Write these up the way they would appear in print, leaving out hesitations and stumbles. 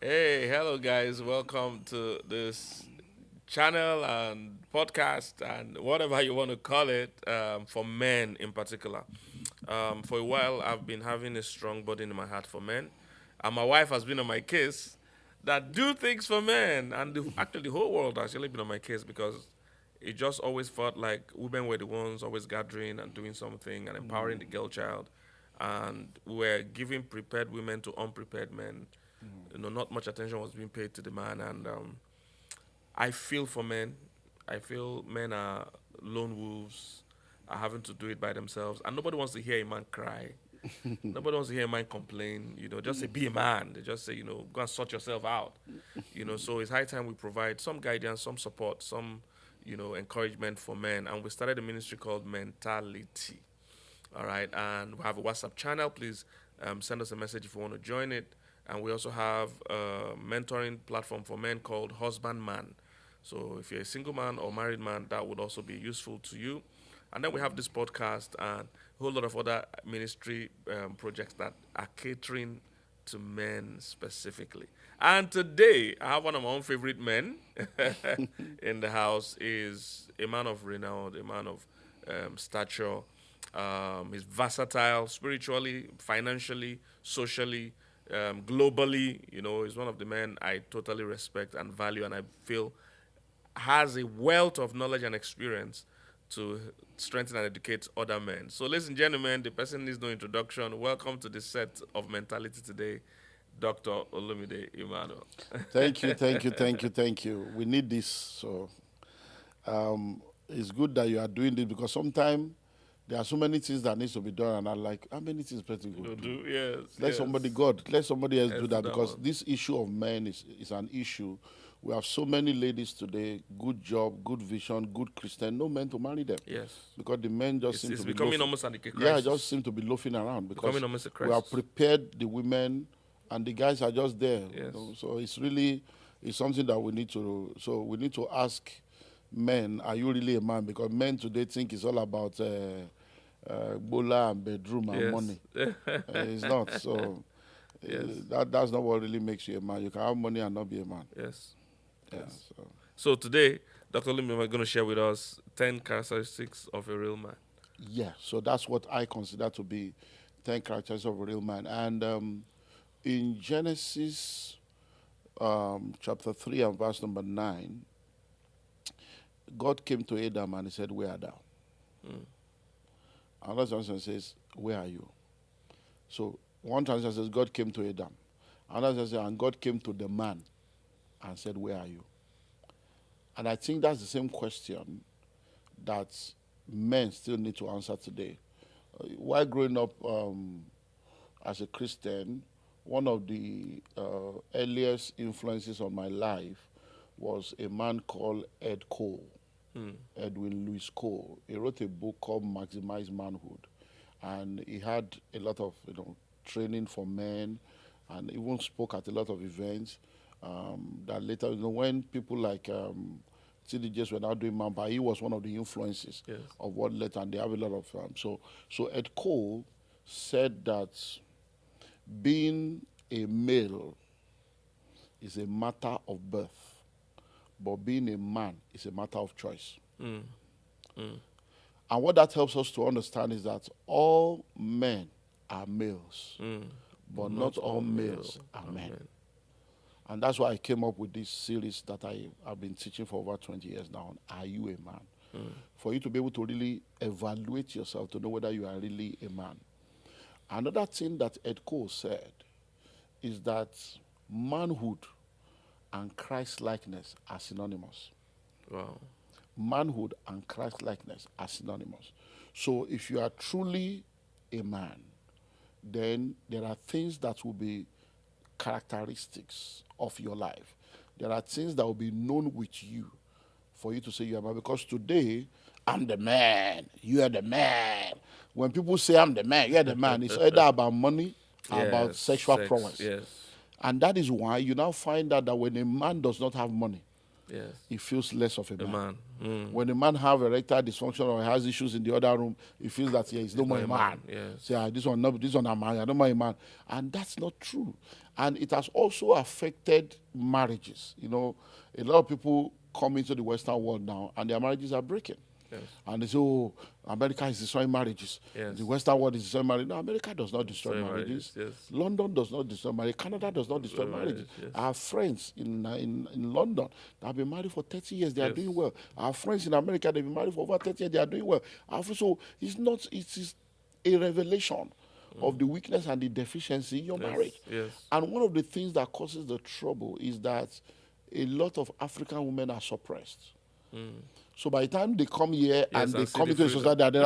Hey, hello guys. Welcome to this channel and podcast and whatever you want to call it for men in particular. For a while, I've been having a strong burden in my heart for men, and my wife has been on my case that do things for men, and actually the whole world has actually been on my case because it just always felt like women were the ones always gathering and doing something and empowering the girl child, and we were giving prepared women to unprepared men. Not much attention was being paid to the man, and I feel for men. I feel men are lone wolves, are having to do it by themselves, and nobody wants to hear a man cry. Nobody wants to hear a man complain. Just say be a man. They just say go and sort yourself out. So it's high time we provide some guidance, some support, some encouragement for men, and we started a ministry called Mentality. All right, and we have a WhatsApp channel. Please send us a message if you want to join it. And we also have a mentoring platform for men called Husband Man. So if you're a single man or married man, that would also be useful to you. And then we have this podcast and a whole lot of other ministry projects that are catering to men specifically. And today, I have one of my own favorite men in the house. Is a man of renown, a man of stature. He's versatile spiritually, financially, socially, globally. He's one of the men I totally respect and value, and I feel has a wealth of knowledge and experience to strengthen and educate other men. So, ladies and gentlemen, the person needs no introduction. Welcome to the set of Mentality today, Dr. Olumide Emmanuel. Thank you, thank you, thank you, thank you. We need this. So it's good that you are doing this because sometimes there are so many things that needs to be done, and I'm like, how many things person could do? Yes, Let yes. somebody, God, let somebody else Let's do do that that because one. this issue of men is an issue. We have so many ladies today, good job, good vision, good Christian, no men to marry them Yes. because the men just It's, seem it's to be becoming loafing. almost like a Yeah, just crisis. seem to be loafing around Becoming because almost a we have crisis. prepared the women and the guys are just there. Yes. So it's something that we need to. So we need to ask men, are you really a man? Because men today think it's all about bola and bedroom and Yes. money. It's not. So Yes. that's not what really makes you a man. You can have money and not be a man. Yes. Yeah. Yes. So So today, Dr. Lim is going to share with us 10 characteristics of a real man. yeah. So that's what I consider to be 10 characters of a real man. And in Genesis chapter 3 and verse number 9, God came to Adam and he said, "Where art thou?" Mm. Another translation says, "Where are you?" So one translation says, God came to Adam. Another translation says, and God came to the man and said, "Where are you?" And I think that's the same question that men still need to answer today. While growing up as a Christian, one of the earliest influences on my life was a man called Ed Cole. Edwin Lewis Cole. He wrote a book called Maximize Manhood, and he had a lot of training for men, and even spoke at a lot of events. That later, when people like TDJs were now doing Mamba, he was one of the influences Yes. of what later, and they have a lot of so Ed Cole said that being a male is a matter of birth, but being a man is a matter of choice. Mm. Mm. And what that helps us to understand is that all men are males, Mm. but not all males are men. And that's why I came up with this series that I have been teaching for over 20 years now. Are you a man? For you to be able to really evaluate yourself to know whether you are really a man. Another thing that Ed Cole said is that manhood and Christ likeness are synonymous. Wow. Manhood and Christ likeness are synonymous. So if you are truly a man, then there are things that will be characteristics of your life. There are things that will be known with you for you to say you are a man. Because today, I'm the man, you are the man. When people say I'm the man, you are the man, it's either about money or about Yes. sexual Sex. prowess. Yes. And that is why you now find out that when a man does not have money, Yes. he feels less of a A man. man. When a man have erectile dysfunction or has issues in the other room, he feels that he's no more a man. Yes. Say, this one a man, I don't mind a man. And that's not true. And it has also affected marriages. You know, a lot of people come into the Western world now and their marriages are breaking. Yes. And they say, oh, America is destroying marriages. Yes. The Western world is destroying marriages. No, America does not destroy marriages. Yes. London does not destroy marriages. Canada does not destroy marriages. Yes. I have friends in London that have been married for 30 years. They are doing well. I have friends in America that have been married for over 30 years. They are doing well. So it is a revelation of the weakness and the deficiency in your marriage. Yes. And one of the things that causes the trouble is that a lot of African women are suppressed. So by the time they come here and they come into a society,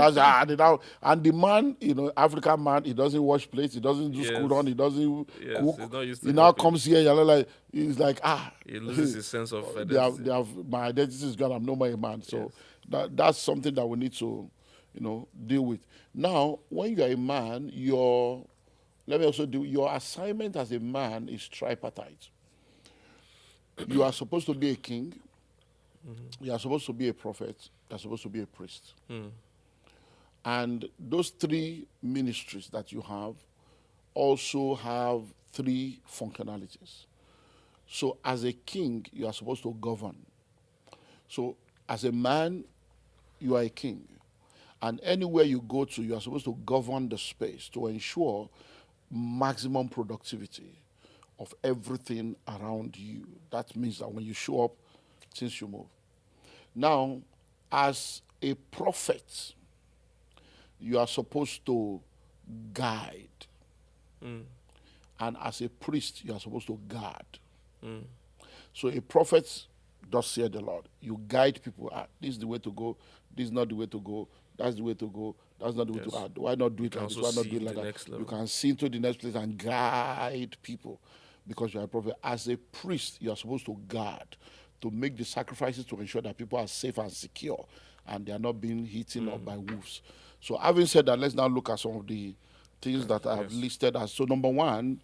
and the man, you know, African man, he doesn't wash plates, he doesn't do school run, he doesn't cook. He now comes here, you're like, he's like, he loses his sense of identity. My identity is gone. I'm no more a man. So that's something that we need to, you know, deal with. Now, when you are a man, your assignment as a man is tripartite. You are supposed to be a king. You are supposed to be a prophet. You are supposed to be a priest. And those three ministries that you have also have three functionalities. So as a king, you are supposed to govern. So as a man, you are a king. And anywhere you go to, you are supposed to govern the space to ensure maximum productivity of everything around you. That means that when you show up, things you move. Now, as a prophet, you are supposed to guide. And as a priest, you are supposed to guard. So a prophet does say the Lord. You guide people. This is the way to go. This is not the way to go. That's the way to go. That's not the way to go. Why not do it like this? Why not do it like that? You can see into the next place and guide people because you are a prophet. As a priest, you are supposed to guard, to make the sacrifices to ensure that people are safe and secure and they are not being eaten up by wolves. So having said that, let's now look at some of the things that I have listed as. So number one,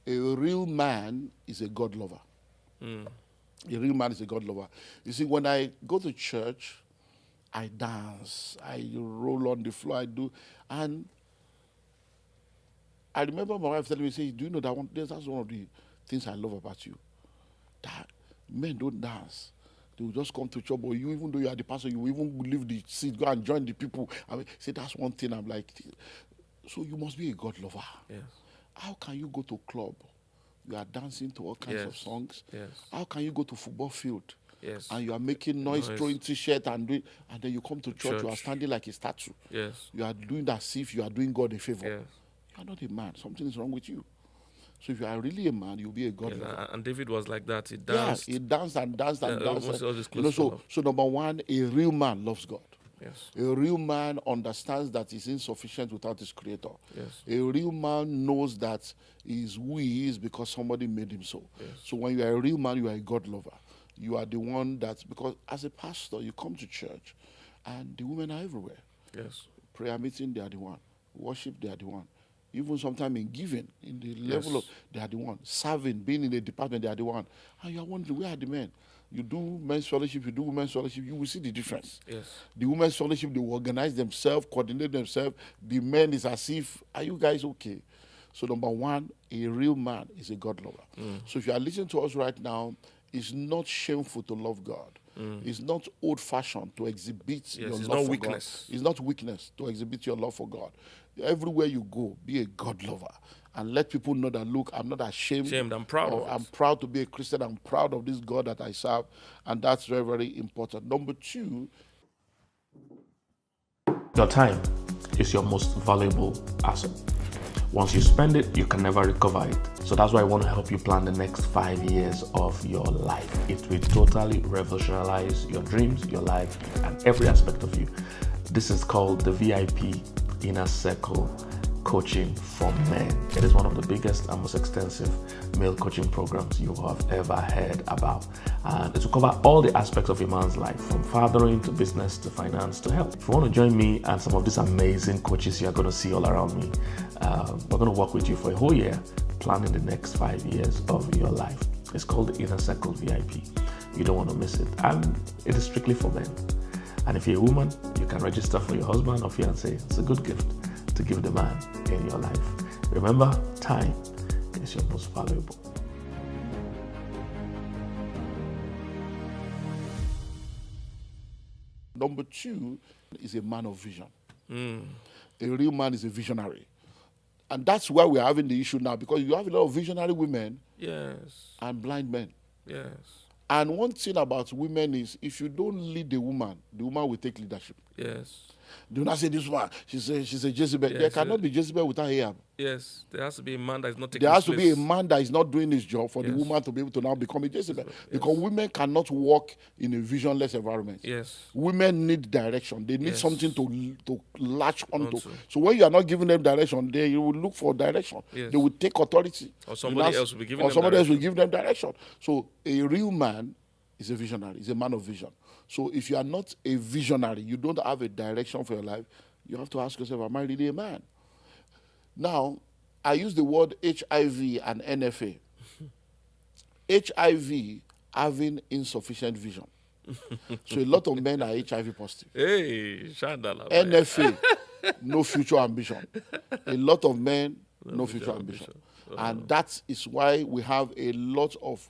a real man is a God lover. A real man is a God lover. You see, when I go to church, I dance, I roll on the floor, I do. And I remember my wife telling me, say, do you know that that's one of the things I love about you? That men don't dance. They will just come to church, but you, even though you are the pastor, you will even leave the seat, go and join the people. I mean, say, that's one thing I'm like, so you must be a God lover. Yes. How can you go to club? You are dancing to all kinds of songs. Yes. How can you go to football field? Yes. And you are making noise, throwing t-shirt and then you come to church, you are standing like a statue. Yes. You are doing that as if you are doing God a favor. Yes. You are not a man. Something is wrong with you. So if you are really a man, you'll be a God lover. And David was like that. He danced. Yeah, he danced and danced and danced. You know, so number one, a real man loves God. Yes. A real man understands that he's insufficient without his creator. Yes. A real man knows that he's who he is because somebody made him so. Yes. So when you are a real man, you are a God lover. You are the one because as a pastor, you come to church and the women are everywhere. Yes. Prayer meeting, they are the one. Worship, they are the one. Even sometimes in giving, in the level of, they are the one. Serving, being in the department, they are the one. And you are wondering, where are the men? You do men's fellowship, you do women's fellowship, you will see the difference. Yes. The women's fellowship, they will organize themselves, coordinate themselves. The men is as if, are you guys okay? So number one, a real man is a God lover. So if you are listening to us right now, it's not shameful to love God. It's not old-fashioned to exhibit your love for God. It's not weakness to exhibit your love for God. Everywhere you go, be a God lover. And let people know that, look, I'm not ashamed. I'm proud of it. I'm proud to be a Christian. I'm proud of this God that I serve. And that's very, very important. Number two. Your time is your most valuable asset. Once you spend it, you can never recover it. So that's why I want to help you plan the next 5 years of your life. It will totally revolutionize your dreams, your life, and every aspect of you. This is called the VIP Inner Circle Coaching for Men. It is one of the biggest and most extensive male coaching programs you have ever heard about. And it will cover all the aspects of a man's life, from fathering to business to finance to health. If you want to join me and some of these amazing coaches you are going to see all around me, we're going to work with you for a whole year, planning the next 5 years of your life. It's called the Inner Circle VIP. You don't want to miss it. And it is strictly for men. And if you're a woman, you can register for your husband or fiancé. It's a good gift to give the man in your life. Remember, time is your most valuable. Number 2 is a man of vision. A real man is a visionary. And that's why we're having the issue now, because you have a lot of visionary women and blind men. Yes. And one thing about women is, if you don't lead the woman will take leadership. Yes. Do not say this one. She's a Jezebel. Yes, There cannot be Jezebel without Ahab. Yes. There has to be a man that is not taking There has his to be a place. man that is not doing his job for the Yes. woman to be able to now become a Jezebel. Yes. Because women cannot work in a visionless environment. Yes. Women need direction. They need Yes. something to latch onto. Onto. So when you are not giving them direction, they will look for direction. Yes. They will take authority. Or somebody else will be giving them somebody else will direction. give them direction. So a real man is a visionary. He's a man of vision. So if you are not a visionary, you don't have a direction for your life, you have to ask yourself, am I really a man? Now, I use the word HIV and NFA. HIV, having insufficient vision. So a lot of men are HIV positive. Hey, Shandala. NFA, no future ambition. A lot of men, no future ambition. And that is why we have a lot of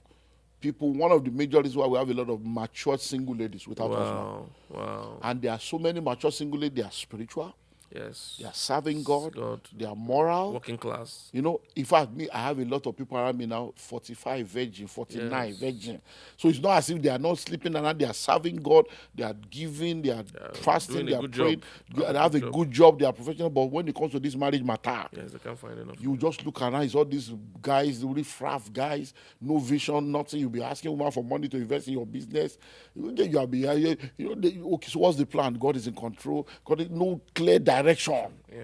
people. One of the major reasons why we have a lot of mature single ladies without husband. Wow. And there are so many mature single ladies. They are spiritual. Yes. They are serving God. God. They are moral. Working class. You know, in fact, I have a lot of people around me now, 45 virgin, 49 Yes. virgin. So it's not as if they are not sleeping around. They are serving God. They are giving. They are fasting. doing a They are good praying. job. They have a good job. They are professional. But when it comes to this marriage matter, Yes, they can't find enough. you just look around. It's all these guys, really fraff guys, no vision, nothing. You'll be asking woman for money to invest in your business. You'll be, okay, so what's the plan? God is in control. God is no clear direction. Yeah.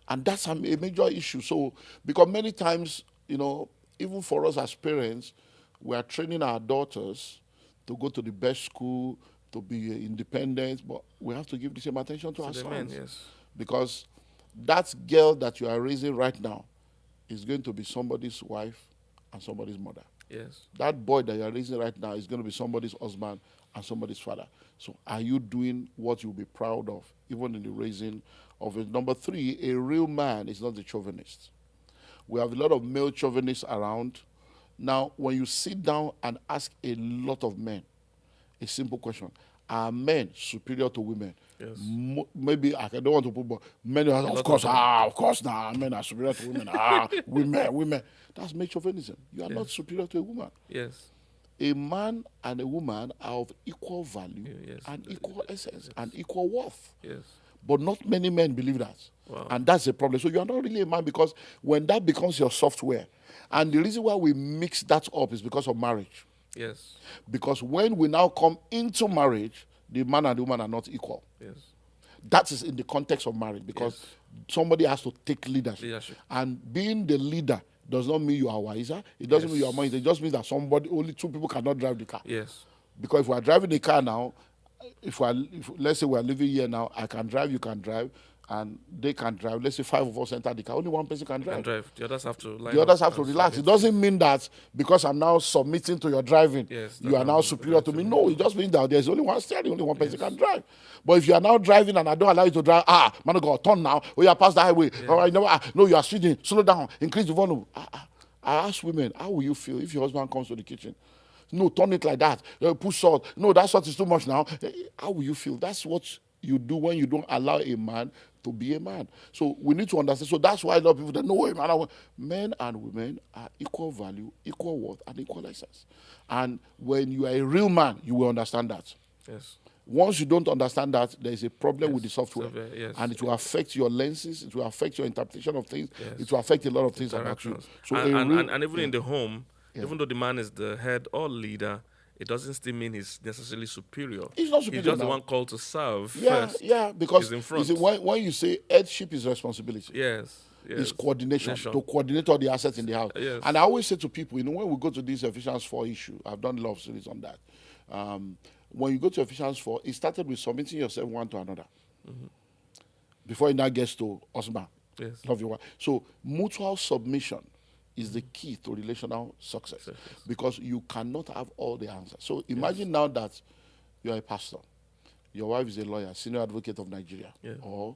And that's a major issue. So, because many times, even for us as parents, we are training our daughters to go to the best school, to be independent, but we have to give the same attention to our the men, sons. yes. Because that girl that you are raising right now is going to be somebody's wife and somebody's mother. Yes. That boy that you are raising right now is going to be somebody's husband and somebody's father. So are you doing what you'll be proud of, even in the raising of it? Number 3, a real man is not a chauvinist. We have a lot of male chauvinists around. Now, when you sit down and ask a lot of men a simple question, are men superior to women? Yes. Maybe I don't want to put, but men are, of course now, men are superior to women. women. That's male chauvinism. You are not superior to a woman. Yes. A man and a woman are of equal value and equal essence and equal worth. Yes. But not many men believe that. Wow. And that's the problem. So you are not really a man, because when that becomes your software, and the reason why we mix that up is because of marriage. Yes. Because when we now come into marriage, the man and the woman are not equal. Yes. That is in the context of marriage, because somebody has to take leadership. And being the leader does not mean you are wiser. It doesn't mean you are more. It just means that only 2 people cannot drive the car. Yes. Because if we are driving the car now, if let's say we are living here now, I can drive, you can drive, and they can drive. Let's say 5 of us enter the car. Only one person can drive. The others have to line The others up have to and relax. It submit. doesn't mean that because I'm now submitting to your driving, you are now superior to me. No, it just means that there's only one steering, only one person can drive. But if you are now driving and I don't allow you to drive, man of God, turn now. Oh, you are past the highway. All right, no, you are speeding. Slow down. Increase the volume. I ask women, how will you feel if your husband comes to the kitchen? No, turn it like that. Put salt. No, that salt is too much now. How will you feel? That's what you do when you don't allow a man to be a man. So we need to understand. So that's why a lot of people that no, men and women are equal value, equal worth, and equal essence. And when you are a real man, you will understand that. Yes. Once you don't understand that, there is a problem with the software. Yes. And it will affect your lenses, it will affect your interpretation of things, it will affect a lot of things about you. So and even in the home, even though the man is the head or leader, it doesn't still mean he's necessarily superior. He's not superior. He's just now. the one called to serve first. Yeah, because he's in front. You see, when you say headship is responsibility. Yes. It's coordination, to coordinate all the assets in the house. Yes. And I always say to people, when we go to this Ephesians 4 issue, I've done a lot of series on that. When you go to Ephesians 4, it started with submitting yourself one to another. Before it now gets to husband. Yes. Love your wife. So mutual submission is the key to relational success, Yes. because you cannot have all the answers. So imagine now that you are a pastor, your wife is a lawyer, senior advocate of Nigeria, Yeah. or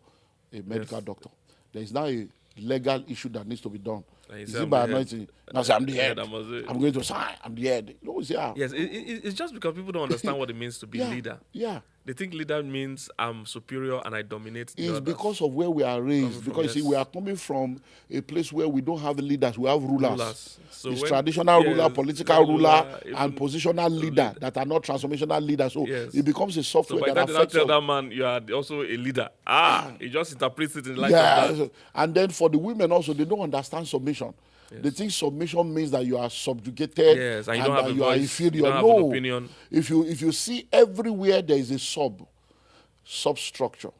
a medical Yes. doctor. There is now a legal issue that needs to be done. And you Is say, it "I'm by the head." anointing? Now say, I'm the head. that must be- I'm going to sign. I'm the head. You know, say, Yes, it's just because people don't understand what it means to be yeah, leader. yeah. They think leader means I'm superior and I dominate the It's others. because of where we are raised. Coming from, Because you see, yes. we are coming from a place where we don't have leaders, we have rulers. Rulers. So It's when- traditional ruler, yes, political ruler, ruler, even and positional leader that are not transformational leaders. So Yes. it becomes a So software by the that time they don't affects tell us. that man you are also a leader, he just interprets it in light Yeah, of that. and then for the women also, they don't understand submission. They think submission means that you are subjugated, Yes, and and you don't have that a you are voice, inferior. you don't have No, an opinion. If you see everywhere there is a substructure.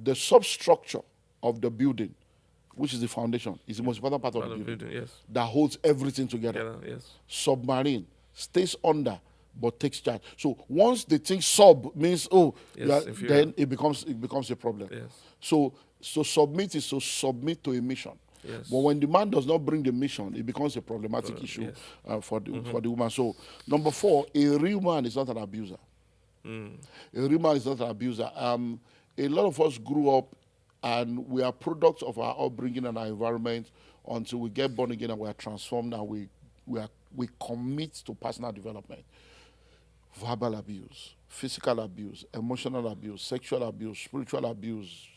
The substructure of the building, which is the foundation, is the most important part of the building. Yes. That holds everything together. Yes. Submarine stays under but takes charge. So once the thing sub means you Yes, are- inferior. then it becomes a problem. Yes. So submit is to submit to a mission. Yes. But when the man does not bring the mission, it becomes a problematic issue yes. for the woman. So number 4, a real man is not an abuser. A real man is not an abuser. A lot of us grew up and we are products of our upbringing and our environment until we get born again and we are transformed and we commit to personal development. Verbal abuse, physical abuse, emotional abuse, sexual abuse, spiritual abuse,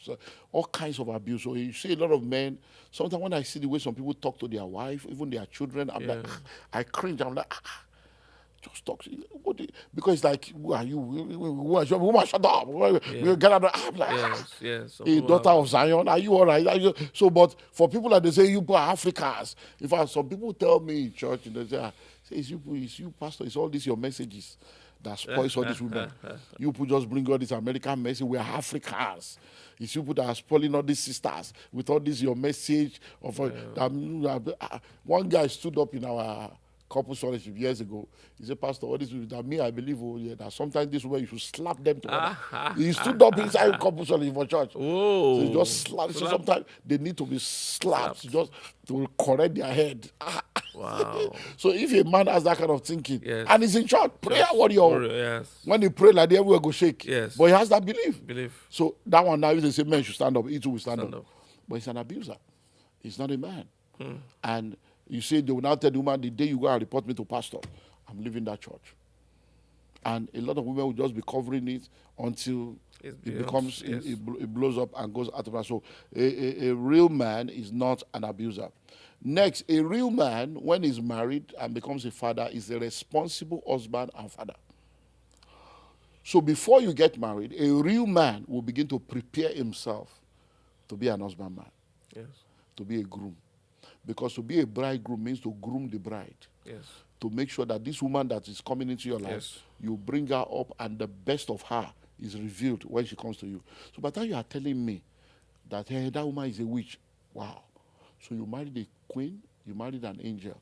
all kinds of abuse. So you see a lot of men, sometimes when I see the way some people talk to their wife, even their children, I'm like, I cringe. I'm like, just talk. Because it's like, who are you? Woman, shut up. You get out of, I'm like, Yes. a daughter of Zion, are you all right? So, but for people that they say, you are Africans. In fact, some people tell me in church, and they say, it's you, pastor, it's all these your messages that spoils all these women. You people just bring all this American message. We are Africans. It's you people that are spoiling all these sisters with all this your message of one guy stood up in our couple fellowship years ago. He said, Pastor, what is that me? I believe that sometimes this way you should slap them together. He stood up inside couple fellowship for church. Oh. So he just slap. So sometimes they need to be slapped just to correct their head. Wow. So if a man has that kind of thinking, Yes. and he's in church, prayer warrior. Yes. When he pray like that, everywhere go shake. Yes. But he has that belief. Belief. So that one now, if they say men should stand up, he too will stand Stand up. up. But he's an abuser. He's not a man. And you say they will now tell the woman, the day you go and report me to pastor, I'm leaving that church. And a lot of women will just be covering it until it becomes, it blows up and goes out of her. So a real man is not an abuser. Next, a real man, when he's married and becomes a father, is a responsible husband and father. So before you get married, a real man will begin to prepare himself to be an husbandman, Yes. to be a groom. Because to be a bridegroom means to groom the bride. Yes. To make sure that this woman that is coming into your life, Yes. you bring her up and the best of her is revealed when she comes to you. So by the time you are telling me that, hey, that woman is a witch, wow. So you married a queen, you married an angel,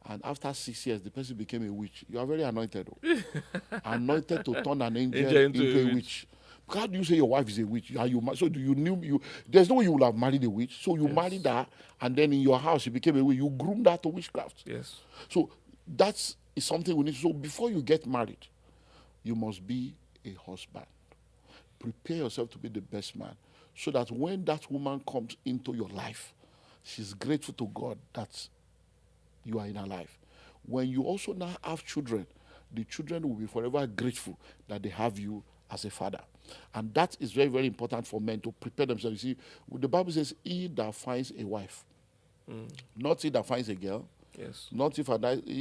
and after 6 years, the person became a witch. You are very anointed. Anointed to turn an angel into a witch. How do you say your wife is a witch? So do you knew you? There's no way you would have married a witch. So you married her, and then in your house she became a witch. You groomed her to witchcraft. Yes. So that's something we need. So before you get married, you must be a husband. Prepare yourself to be the best man, so that when that woman comes into your life, she's grateful to God that you are in her life. When you also now have children, the children will be forever grateful that they have you as a father. And that is very, very important for men to prepare themselves. You see, the Bible says, he that finds a wife, not he that finds a girl, Yes. not he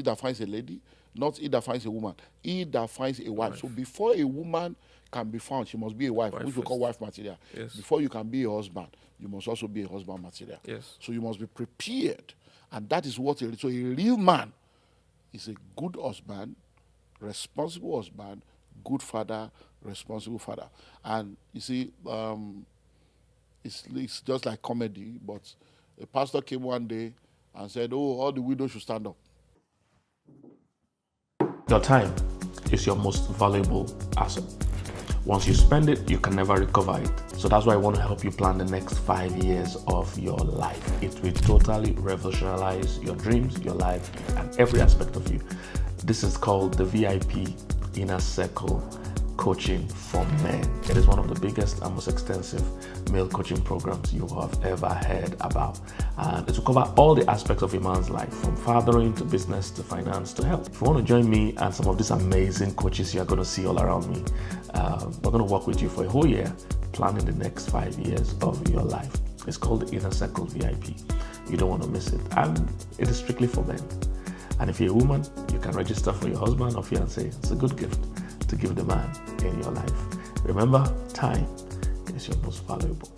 that finds a lady, not he that finds a woman, he that finds a wife. So before a woman can be found, she must be a wife, which we call wife material. Yes. Before you can be a husband, you must also be a husband material. Yes. So you must be prepared. And that is what so a real man is a good husband, responsible husband, good father, responsible father. And you see, it's just like comedy, but a pastor came one day and said, oh, all the widows should stand up. Your time is your most valuable asset. Once you spend it, you can never recover it. So that's why I want to help you plan the next 5 years of your life. It will totally revolutionize your dreams, your life, and every aspect of you. This is called the VIP Inner Circle Coaching for Men. It is one of the biggest and most extensive male coaching programs you have ever heard about. And it will cover all the aspects of a man's life, from fathering to business to finance to health. If you want to join me and some of these amazing coaches you are going to see all around me, we're going to work with you for a whole year, planning the next 5 years of your life. It's called the Inner Circle VIP. You don't want to miss it. And it is strictly for men. And if you're a woman, you can register for your husband or fiancé. It's a good gift to give the man in your life. Remember, time is your most valuable.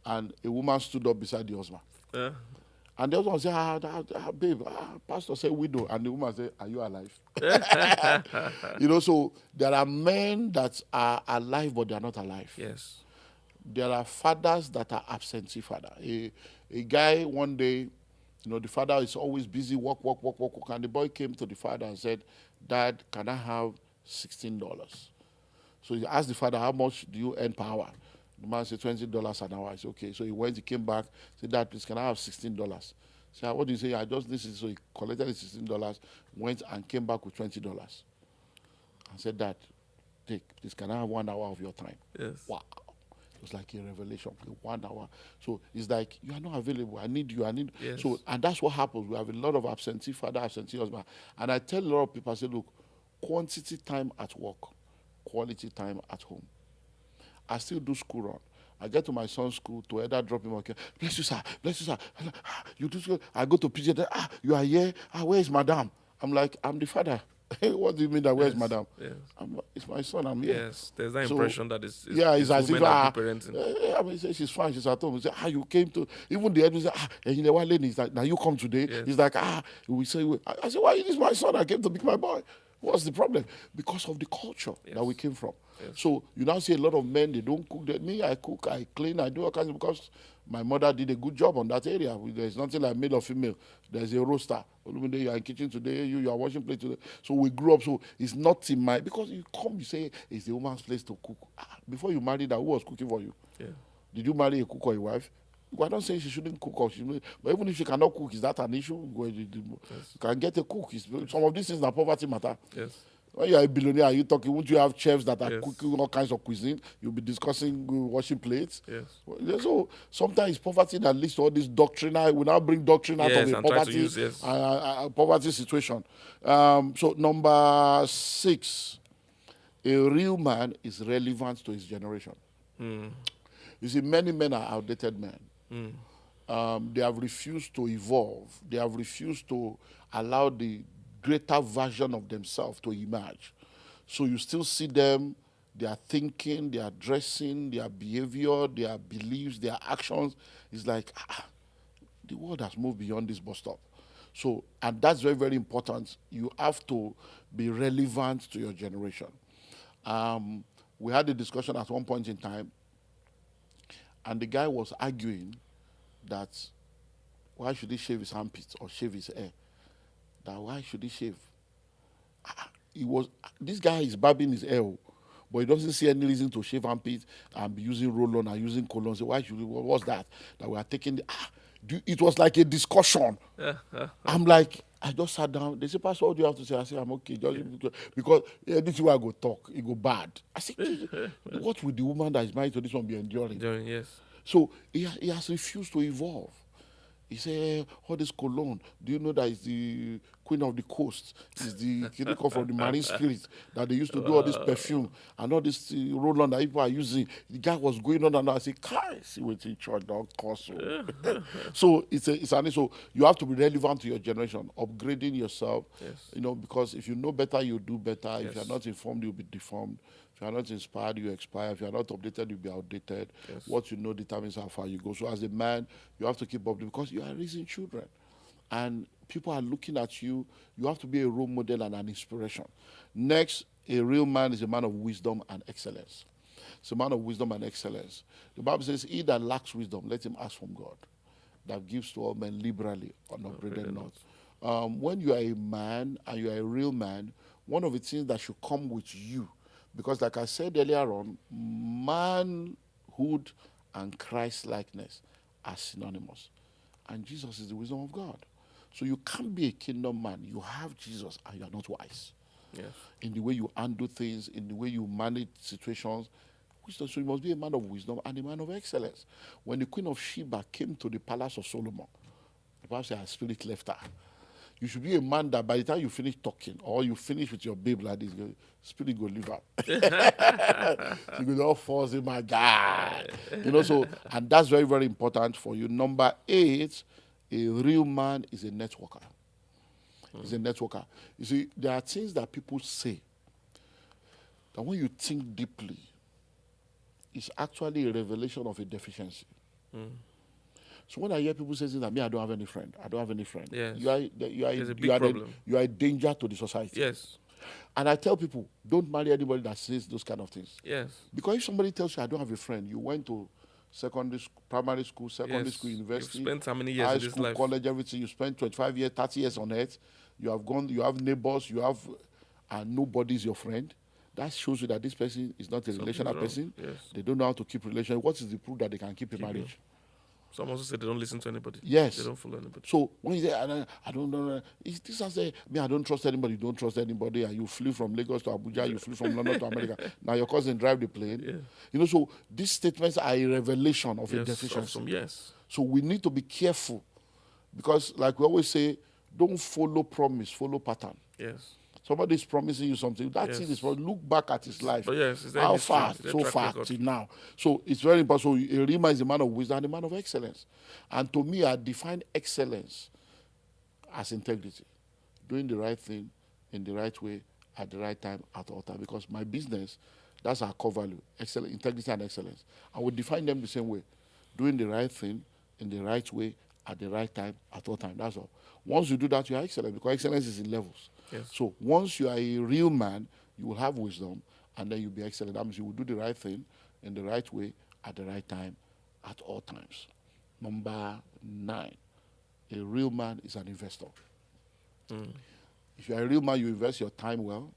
And a woman stood up beside the husband. Yeah. And the husband said, babe, pastor said widow. And the woman said, are you alive? So there are men that are alive, but they are not alive. Yes. There are fathers that are absentee father. A guy one day, the father is always busy, work. And the boy came to the father and said, Dad, can I have $16? So he asked the father, how much do you earn per hour? The man said, $20 an hour. I said, okay. So he went, he came back, said, Dad, please, can I have $16? So what do you say? I just listened. So he collected the $16, went and came back with $20. And said, Dad, take, please, can I have 1 hour of your time? Yes. Wow. It was like a revelation, 1 hour. So it's like, you are not available. I need you. Yes. So, and that's what happens. We have a lot of absentee father, absentee husband. And I tell a lot of people, I say, look, quantity time at work, quality time at home. I still do school run. I get to my son's school to either drop him or bless you, sir. Bless you, sir. You do school. I go to PJ. You are here. Where is madam? I'm like, I'm the father. What do you mean that where's madam? Yes. It's my son. I'm here. Yes. There's that impression that it's it's as if parenting. I mean, she's fine. She's at home. We say, you came to. Even the head will say, and you know what, lady? He's like, now you come today. Yes. He's like, we say, I said, why is this my son? I came to pick my boy. What's the problem? Because of the culture that we came from. Yes. So you now see a lot of men, they don't cook. Me, I cook, I clean, I do all kinds of, because my mother did a good job on that area. There's nothing like male or female. There's a roster. Olumide, you are in kitchen today, you are washing plate today. So we grew up, so it's not in my, because you come, you say, it's the woman's place to cook. Before you married her, who was cooking for you? Yeah. Did you marry a cook or a wife? Well, I don't say she shouldn't cook, but even if she cannot cook, is that an issue? You can get a cook. Some of these things that poverty matter. Yes. When you are a billionaire, are you talking? Won't you have chefs that are cooking all kinds of cuisine? You'll be discussing washing plates. Yes. So sometimes it's poverty that leads to all this doctrine. We now bring doctrine out of a poverty situation. So number 6, a real man is relevant to his generation. You see, many men are outdated men. They have refused to evolve. They have refused to allow the greater version of themselves to emerge. So you still see them, their thinking, their dressing, their behavior, their beliefs, their actions. It's like, the world has moved beyond this bus stop. So, and that's very, very important. You have to be relevant to your generation. We had a discussion at one point in time, and the guy was arguing that why should he shave his armpits or shave his hair? That why should he shave? This guy is barbing his hair, but he doesn't see any reason to shave armpits and be using roll-on and using cologne. So why should he? What's that? That we are taking it was like a discussion. I'm like, I just sat down. They say, Pastor, what do you have to say? I say, I'm okay. Because this is where I go talk. It go bad. I say, what will the woman that is married to this one be enduring? Yes. So he has refused to evolve. He said, all this cologne, do you know that it's the queen of the coast? It's the chemical from the marine spirit that they used to do all this perfume and all this roll-on that people are using. The guy was going on and I said, see what in church, don't cost. So so you have to be relevant to your generation, upgrading yourself. Yes. Because if you know better, you do better. If you're not informed, you'll be deformed. If you are not inspired, you expire. If you are not updated, you'll be outdated. Yes. What you know determines how far you go. So as a man, you have to keep up because you are raising children. And people are looking at you. You have to be a role model and an inspiration. Next, a real man is a man of wisdom and excellence. It's a man of wisdom and excellence. The Bible says, he that lacks wisdom, let him ask from God, that gives to all men liberally, unupbraided not. When you are a man and you are a real man, one of the things that should come with you, because like I said earlier on, manhood and Christ likeness are synonymous. And Jesus is the wisdom of God. So you can't be a kingdom man. You have Jesus and you are not wise. Yes. In the way you handle things, in the way you manage situations. Wisdom. So you must be a man of wisdom and a man of excellence. When the Queen of Sheba came to the palace of Solomon, the Bible says her spirit left her. You should be a man that by the time you finish talking or you finish with your babe like this, your spirit go leave out. You go all falls in my God. So and that's very, very important for you. Number 8, a real man is a networker. Is a networker. You see, there are things that people say that when you think deeply, it's actually a revelation of a deficiency. So when I hear people say things like, me, I don't have any friend. I don't have any friend. Yes. You a big problem. you are a danger to the society. Yes. And I tell people, don't marry anybody that says those kind of things. Yes. Because if somebody tells you, I don't have a friend, you went to secondary school, primary school, secondary Yes. school, university, You've spent how many years high in this school, life? college, everything. You spent 25 years, 30 years on earth. You have gone, you have neighbors, and nobody's your friend. That shows you that this person is not a relational wrong. person. Yes. They don't know how to keep relations. What is the proof that they can keep a marriage? Some also say they don't listen to anybody. Yes. They don't follow anybody. So when you say, I don't know, this I say, me, I don't trust anybody, you don't trust anybody, and you flew from Lagos to Abuja, you flew from London to America. Now your cousin drive the plane. Yeah. So these statements are a revelation of a Yes. deficiency. Yes. So we need to be careful. Because like we always say, don't follow promise, follow pattern. Yes. Somebody is promising you something. That thing is look back at his life. But yes, is there how history? far, Is there so track far record? till now. So it's very important. So a Rima is a man of wisdom and a man of excellence. And to me, I define excellence as integrity. Doing the right thing in the right way at the right time at all time. Because my business, that's our core value. Excellence, integrity and excellence. I would define them the same way. Doing the right thing in the right way at the right time at all time. That's all. Once you do that, you are excellent because excellence is in levels. Yes. So once you are a real man, you will have wisdom and then you'll be excellent. That means you will do the right thing in the right way at the right time at all times. Number 9, a real man is an investor. If you are a real man, you invest your time well,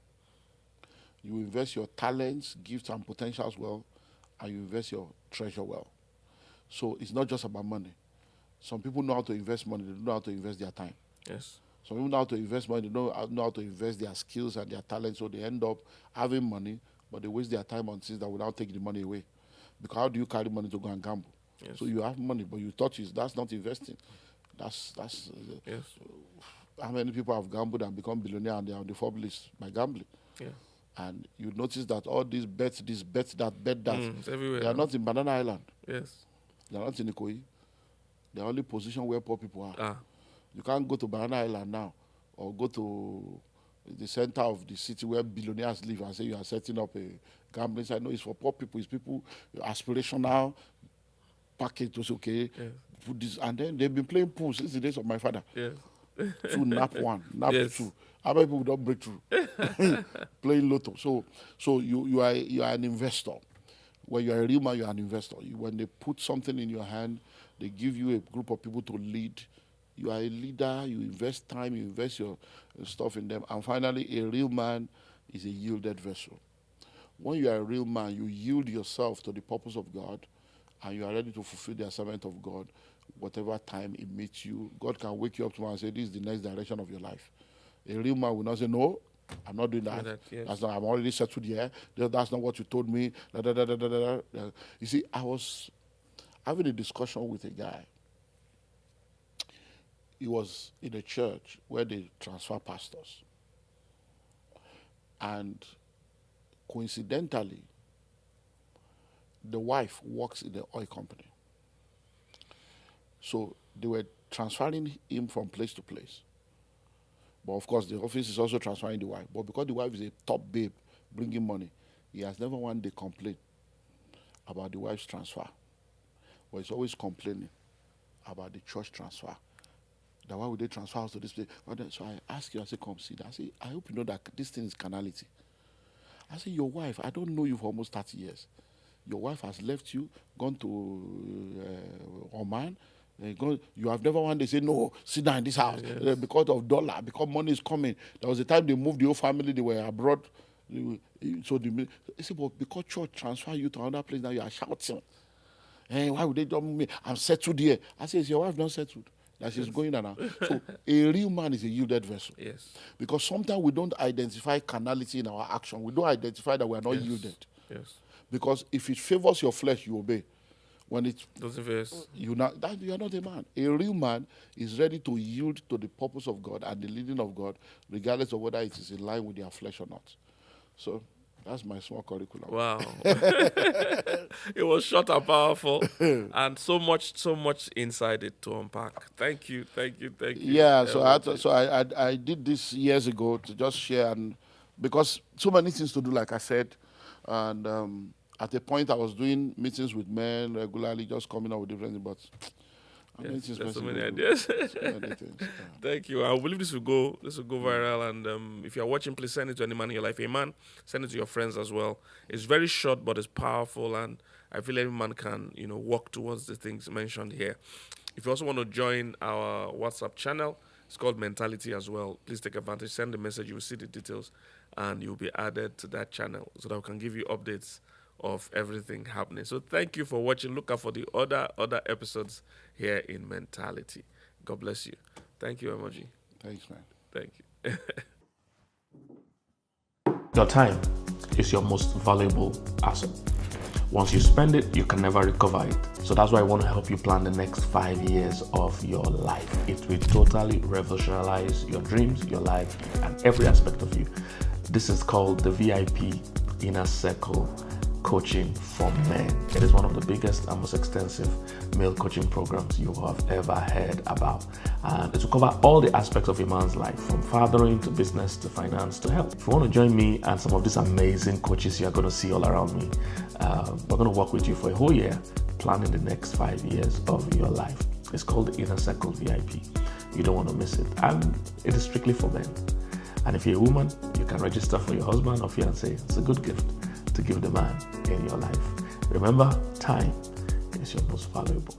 you invest your talents, gifts, and potentials well, and you invest your treasure well. So it's not just about money. Some people know how to invest money, they don't know how to invest their time. Yes. Some people know how to invest money, they don't know how to invest their skills and their talents, so they end up having money, but they waste their time on things that will now take the money away. Because how do you carry money to go and gamble? Yes. So you have money, but you thought that's not investing. That's Yes. how many people have gambled and become billionaire and they are on the Forbes list by gambling. Yeah. And you notice that all these bets, that, bet that, It's everywhere. they are now. not in Banana Island. Yes. They are not in Ikoyi. They are only position where poor people are. Ah. You can't go to Banana Island now or go to the center of the city where billionaires live and say you are setting up a gambling site. No, it's for poor people. It's people aspirational package to say, okay, Yes. put this. And then they've been playing pool since the days of my father. Yes. Through nap 1, nap Yes. 2. How many people don't break through? Playing lotto. So you are an investor. When you are a real man, you are an investor. When they put something in your hand, they give you a group of people to lead. You are a leader. You invest time. You invest your stuff in them. And finally, a real man is a yielded vessel. When you are a real man, you yield yourself to the purpose of God, and you are ready to fulfill the assignment of God, whatever time it meets you. God can wake you up tomorrow and say, this is the next direction of your life. A real man will not say, no, I'm not doing that. Yes. That's not, I'm already settled here. That's not what you told me. Da, da, da, da, da, da, da. You see, I was having a discussion with a guy. He was in a church where they transfer pastors. And coincidentally, the wife works in the oil company. So they were transferring him from place to place. But of course, the office is also transferring the wife. But because the wife is a top babe, bringing money, he has never one day complained about the wife's transfer. But he's always complaining about the church transfer. That why would they transfer us to this place? So I asked you, I said, come see that. I said, I hope you know that this thing is carnality. I said, your wife, I don't know you for almost 30 years. Your wife has left you, gone to Oman, You have never one day say, no, sit down in this house because of dollar, because money is coming. There was a time they moved the whole family, they were abroad. So they say, but because church transfer you to another place, now you are shouting. Hey, why would they dump me? I'm settled here. I say, is your wife not settled? That she's going there now. So a real man is a yielded vessel. Yes. Because sometimes we don't identify carnality in our action. We don't identify that we are not yielded. Yes. Because if it favors your flesh, you obey. When it doesn't favor you are not a man. A real man is ready to yield to the purpose of God and the leading of God, regardless of whether it is in line with their flesh or not. So that's my small curriculum. Wow. It was short and powerful, and so much inside it to unpack. Thank you. Yeah, so I did this years ago to just share, and because so many things to do, like I said, and at a point I was doing meetings with men regularly, just coming up with different things, but there's so many ideas. Thank you. I believe this will go viral. And if you're watching, please send it to any man in your life. A man, send it to your friends as well. It's very short, but it's powerful, and I feel every man can, walk towards the things mentioned here. If you also want to join our WhatsApp channel, it's called Mentality as well. Please take advantage. Send the message. You will see the details, and you'll be added to that channel so that we can give you updates of everything happening. So thank you for watching. Look out for the other episodes here in Mentality. God bless you. Thank you, Emoji. Thanks, man. Thank you. Your time is your most valuable asset. Once you spend it, you can never recover it. So that's why I want to help you plan the next 5 years of your life. It will totally revolutionize your dreams, your life, and every aspect of you. This is called the VIP Inner Circle Coaching for Men. It is one of the biggest and most extensive male coaching programs you have ever heard about. And it will cover all the aspects of a man's life, from fathering to business to finance to health. If you want to join me and some of these amazing coaches you're going to see all around me, we're going to work with you for a whole year, planning the next 5 years of your life. It's called the Inner Circle VIP. You don't want to miss it. And it is strictly for men. And if you're a woman, you can register for your husband or fiancé. It's a good gift to give the man in your life. Remember, time is your most valuable